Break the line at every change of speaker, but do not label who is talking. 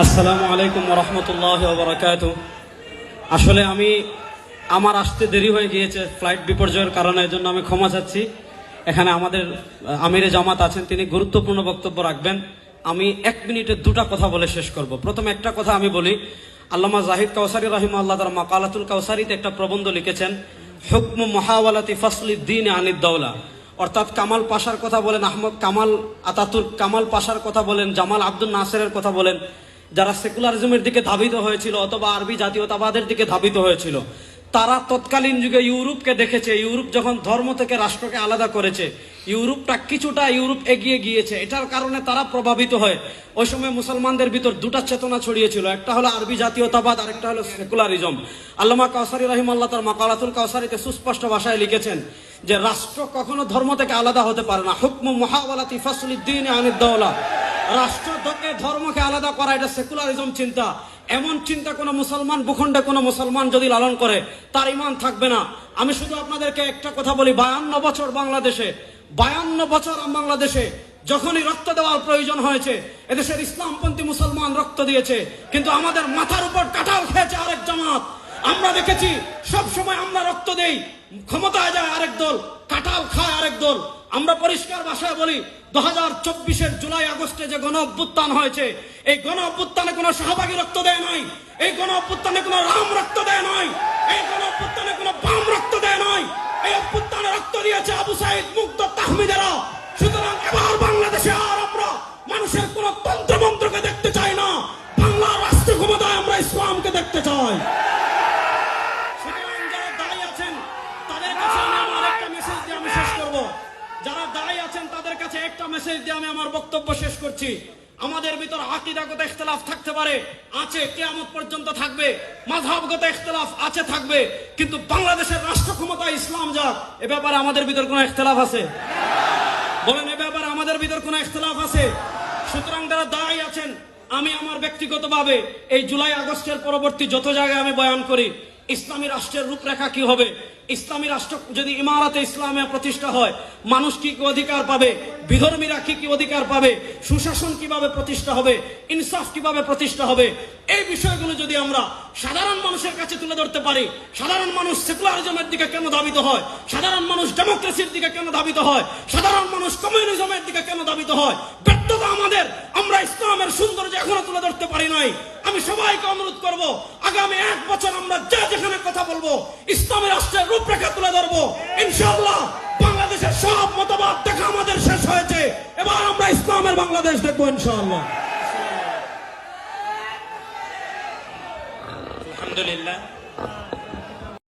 আসসালামু আলাইকুম ওয়া রাহমাতুল্লাহি ওয়া বারাকাতুহু। আসলে আমার আসতে দেরি হয়ে গিয়েছে ফ্লাইট বিপর্যয়ের কারণে, এজন্য আমি ক্ষমা চাচ্ছি। এখানে আমাদের আমিরে জামাত আছেন, তিনি গুরুত্বপূর্ণ বক্তব্য রাখবেন। আমি 1 মিনিটে 2টা কথা বলে শেষ করব। প্রথমে একটা কথা আমি বলি, আল্লামা জাহিদ কাউসারী রাহিমাহুল্লাহ তার মাকালাতুল কাউসারীতে একটা প্রবন্ধ লিখেছেন, হুকমু মুহাওয়ালাতি ফাসলিদ দ্বীন আনিদ দাওলা। অর্থাৎ কামাল পাশার কথা বলেন, আহমদ কামাল আতাতুর্ক কামাল পাশার কথা বলেন, জামাল আব্দুল নাসেরের কথা বলেন, যারা সেকুলারিজমের দিকে ধাবিত হয়েছিল অথবা আরবি জাতীয়তাবাদের দিকে ধাবিত হয়েছিল, তারা তৎকালীন যুগে ইউরোপকে দেখেছে। ইউরোপ যখন ধর্ম থেকে রাষ্ট্রকে আলাদা করেছে, ইউরোপটা কিছুটা এগিয়ে গিয়েছে। এটার কারণে তারা প্রভাবিত হয়। ওই সময় মুসলমানদের ভিতর 2টা চেতনা ছড়িয়েছিল, একটা হলো আরবি জাতীয়তাবাদ, আরেকটা হলো সেকুলারিজম। আল্লামা কাউসারী রাহিমাহুল্লাহ তার মাকালাতুল কাউসারীতে সুস্পষ্ট ভাষায় লিখেছেন যে রাষ্ট্র কখনো ধর্ম থেকে আলাদা হতে পারে না। হুকমু মুহাওয়ালাতি ফাসলিদ দ্বীন আনিদ দাওলা। রাষ্ট্র থেকে ধর্মকে আলাদা করা, এটা সেকুলারিজম চিন্তা। এমন চিন্তা কোন মুসলমান ভূখণ্ডে কোন মুসলমান যদি লালন করে, তার ঈমান থাকবে না। আমি শুধু আপনাদেরকে একটা কথা বলি, 52 বছর বাংলাদেশে যখনই রক্ত দেওয়ার প্রয়োজন হয়েছে, এদেশের ইসলামপন্থী মুসলমান রক্ত দিয়েছে, কিন্তু আমাদের মাথার উপর কাঁঠাল খেয়েছে আরেক জামাত। আমরা দেখেছি সব সময় আমরা রক্ত দেই, ক্ষমতায় যায় আরেক দল, কাঁঠাল খায় আরেক দল। আমরা পরিষ্কার ভাষায় বলি, 2024-এর জুলাই আগস্টে যে গণ অভ্যুত্থান হয়েছে, এই গণ অভ্যুত্থানে কোনো শাহবাগী রক্ত দেয় নাই, এই গণ অভ্যুত্থানে কোনো রাম রক্ত দেয় নাই, এই গণ অভ্যুত্থানে কোনো বাম রক্ত দেয় নাই, এই অভ্যুত্থানে রক্ত দিয়েছে আবু সাইদ মুগ্ধ তাহমিদেরা। সুতরাং এবার বাংলাদেশে আর আমরা মানুষের কোন তন্ত্রমন্ত্রকে দেখতে চাই না, বাংলার রাষ্ট্র ক্ষমতায় আমরা ইসলামকে দেখতে চাই। একটা মেসেজ দিয়ে আমি আমার বক্তব্য শেষ করছি। আমাদের ভিতর আকীদাগত ইখতিলাফ থাকতে পারে, আছে, কিয়ামত পর্যন্ত থাকবে। মাযহাবগত ইখতিলাফ আছে, থাকবে, কিন্তু বাংলাদেশের রাষ্ট্র ক্ষমতা ইসলাম যাক, এ ব্যাপারে আমাদের ভিতর কোনো ইখতিলাফ আছে? বলেন, এ ব্যাপারে আমাদের ভিতর কোনো ইখতিলাফ আছে? সুতরাং যারা দায়ী আছেন, আমি আমার ব্যক্তিগতভাবে এই জুলাই আগস্টের পরবর্তী যত জায়গায় আমি বয়ান করি, ইসলামী রাষ্ট্রের রূপরেখা কি হবে, ইসলামী রাষ্ট্র যদি ইমারতে ইসলামে প্রতিষ্ঠা হয়, মানুষ কি কি অধিকার পাবে, বিধর্মীরা কি কি অধিকার পাবে, সুশাসন কিভাবে প্রতিষ্ঠা হবে, ইনসাফ কিভাবে প্রতিষ্ঠা হবে, এই বিষয়গুলো যদি আমরা সাধারণ মানুষের কাছে তুলে ধরতে পারি, সাধারণ মানুষ সেকুলারিজমের দিকে কেন ধাবিত হয়, সাধারণ মানুষ ডেমোক্রেসির দিকে কেন ধাবিত হয়, সাধারণ মানুষ কমিউনিজমের দিকে কেন ধাবিত হয়, ব্যর্থতা আমাদের, আমরা ইসলামের সৌন্দর্য এখনো তুলে ধরতে পারি নাই। আমি সবাইকে অনুরোধ করব, আগামী 1 বছর আমরা যেখানে কথা বলবো, ইসলামী রাষ্ট্রের রূপরেখা তুলে ধরবো। ইনশাআল্লাহ বাংলাদেশের সব মতবাদ দেখা আমাদের শেষ হয়েছে, এবার আমরা ইসলামের বাংলাদেশ দেখবো ইনশাআল্লাহ।
আলহামদুলিল্লাহ।